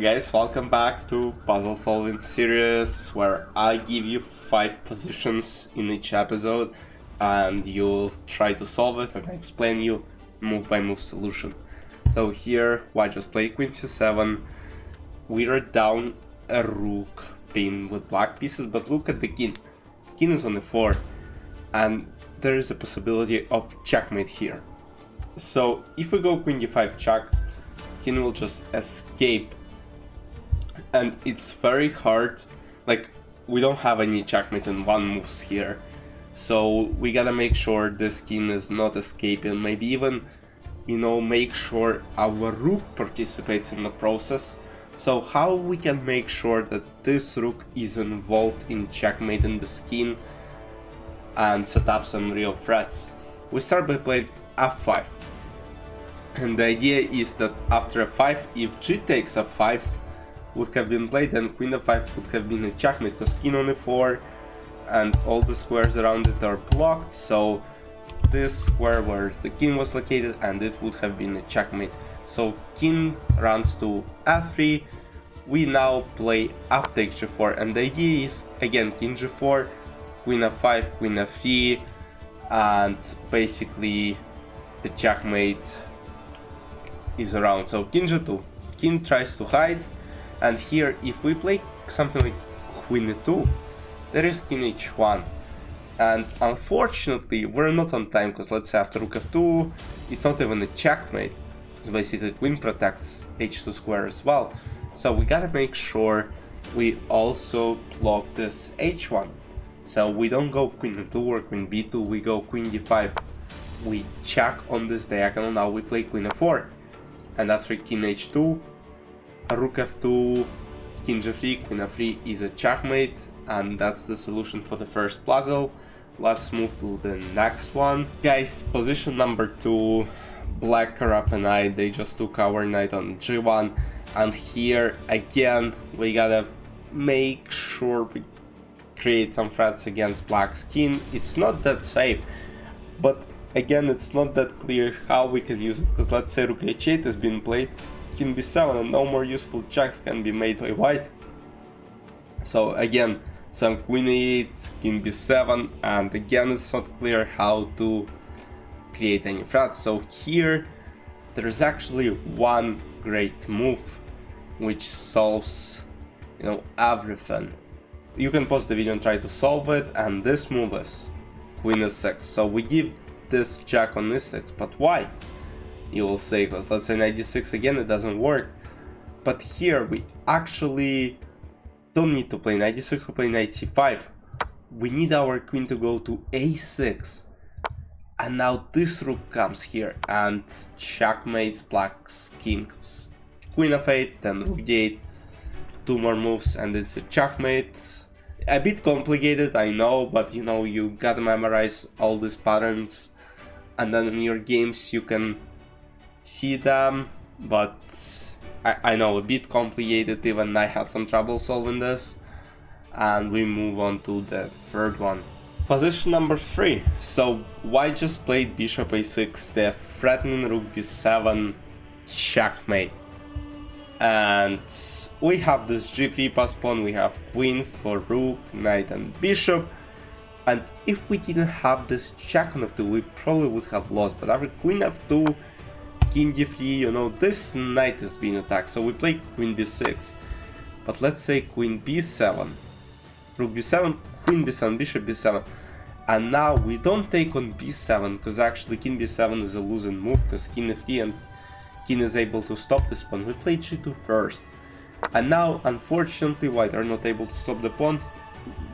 Guys, welcome back to puzzle solving series where I give you 5 positions in each episode and you'll try to solve it and I explain you move by move solution. So here, why just play queen c7, we are down a rook pinned with black pieces, but look at the king. King is on the 4 and there is a possibility of checkmate here. So if we go queen d5 check, king will just escape. And it's very hard, like, we don't have any checkmate in one moves here. So we gotta make sure this king is not escaping, maybe even, make sure our rook participates in the process. So how we can make sure that this rook is involved in checkmating this king and set up some real threats? We start by playing f5. And the idea is that after f5, if g takes f5, would have been played, then queen f5 would have been a checkmate, because king on e4 and all the squares around it are blocked, so this square where the king was located and it would have been a checkmate. So king runs to f3, we now play f takes g4, and the idea is again king g4, queen f5, queen f3, and basically the checkmate is around. So king g2, king tries to hide. And here, if we play something like queen e2, there is king h1. And unfortunately, we're not on time, because let's say after rook f2, it's not even a checkmate. It's basically queen protects h2 square as well. So we gotta make sure we also block this h1. So we don't go queen e2 or queen b2, we go queen d5. We check on this diagonal, now we play queen f4. And after king h2, rook f2, king g3, queen f3 is a checkmate, and that's the solution for the first puzzle. Let's move to the next one. Guys, position number 2, black are up a knight, they just took our knight on g1, and here again we gotta make sure we create some threats against black's king. It's not that safe, but again it's not that clear how we can use it, because let's say rook h8 has been played, king b7, and no more useful checks can be made by white. So again, some queen e8, king b7, and again it's not clear how to create any threats. So here there is actually one great move which solves everything. You can pause the video and try to solve it, and this move is queen e6. So we give this check on e6, but why? You will say, because let's say knight d6 again, it doesn't work. But here we actually don't need to play knight d6, we play knight c5. We need our queen to go to a6. And now this rook comes here and checkmates black's king. Queen f8, then rook d8, 2 more moves and it's a checkmate. A bit complicated, I know, but you gotta memorize all these patterns, and then in your games you can see them, but I know, a bit complicated, even I had some trouble solving this. And we move on to the third one. Position number 3. So white just played bishop a6, the threatening rook b7 checkmate. And we have this g3 pass pawn, we have queen for rook, knight and bishop. And if we didn't have this check on f2, we probably would have lost, but after queen f2, king d3, this knight is being attacked, so we play queen b6. But let's say queen b7, rook b7, queen b7, bishop b7, and now we don't take on b7, because actually king b7 is a losing move, because king f3 and king is able to stop this pawn. We play g2 first, and now unfortunately white are not able to stop the pawn.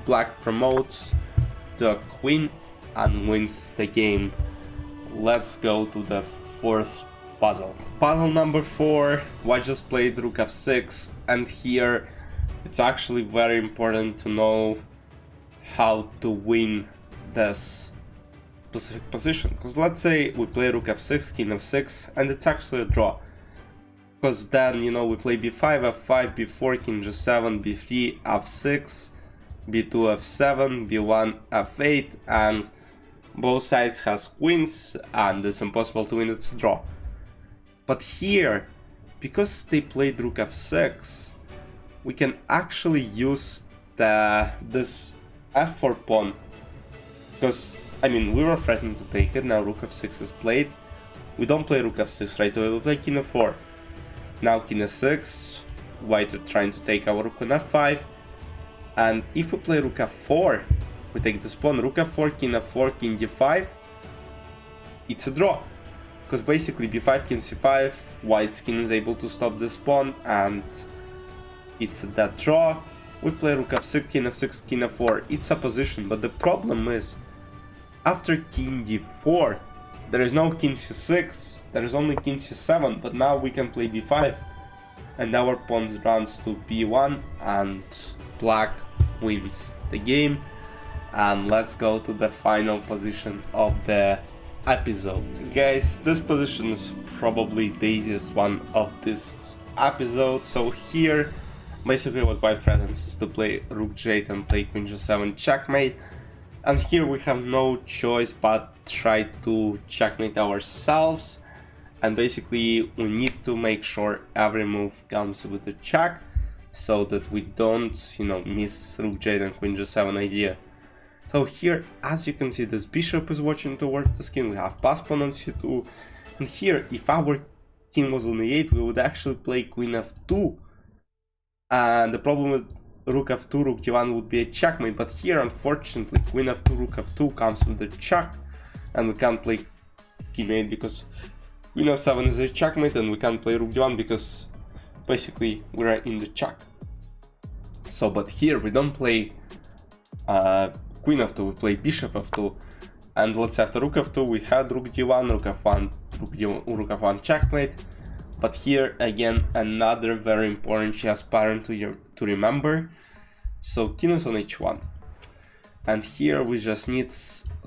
Black promotes to a queen and wins the game. Let's go to the fourth puzzle. Puzzle number 4, white just played rook f6, and here it's actually very important to know how to win this specific position, because let's say we play rook f6, king f6, and it's actually a draw, because then we play b5, f5, b4, king g7, b3, f6, b2, f7, b1, f8, and both sides has queens and it's impossible to win, it's a draw. But here because they played rook f6, we can actually use this f4 pawn, because I mean we were threatening to take it. Now rook f6 is played. We don't play rook f6 right away, we play king f4. Now king f6, white are trying to take our rook on f5, and if we play rook f4, we take this pawn, rook f4, king d5, it's a draw. Because basically b5, king c5, white's king is able to stop this pawn, and it's a dead draw. We play rook f6, king f4, it's a position, but the problem is, after king d4, there is no king c6, there is only king c7, but now we can play b5, and our pawn runs to b1, and black wins the game. And let's go to the final position of the episode. Guys, this position is probably the easiest one of this episode. So here, basically what white threatens is to play rook j8 and play queen g7 checkmate. And here we have no choice but try to checkmate ourselves. And basically we need to make sure every move comes with a check, so that we don't, miss rook j8 and queen g7 idea. So here, as you can see, this bishop is watching towards the king, we have pass pawn on c2, and here, if our king was on e8, we would actually play queen f2, and the problem with rook f2, rook d1 would be a checkmate, but here, unfortunately, queen f2, rook f2 comes with a check, and we can't play king 8 because queen f7 is a checkmate, and we can't play rook d1 because basically we're in the check. So, but here we don't play queen f2, we play bishop f2, and let's say after rook f2 we had rook d1, rook f1, rook f1 checkmate. But here again another very important chess pattern to remember. So king is on h1, and here we just need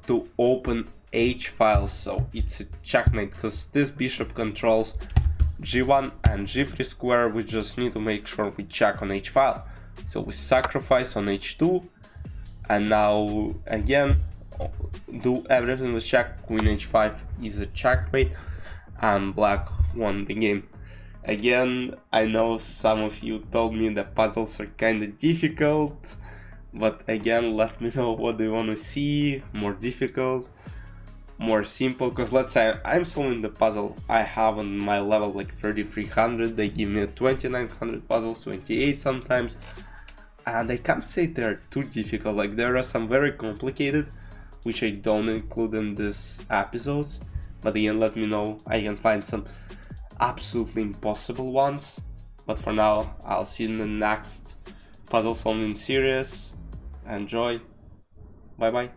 to open h file, so it's a checkmate because this bishop controls g1 and g3 square. We just need to make sure we check on h file, so we sacrifice on h2. And now again do everything with check, queen h5 is a checkmate, and black won the game. Again, I know some of you told me the puzzles are kinda difficult, but again, let me know what do you want to see, more difficult, more simple, because let's say I'm solving the puzzle I have on my level like 3300, they give me 2900 puzzles, 28 sometimes. And I can't say they're too difficult, like there are some very complicated, which I don't include in these episodes, but again, let me know, I can find some absolutely impossible ones. But for now, I'll see you in the next puzzle solving series. Enjoy, bye bye.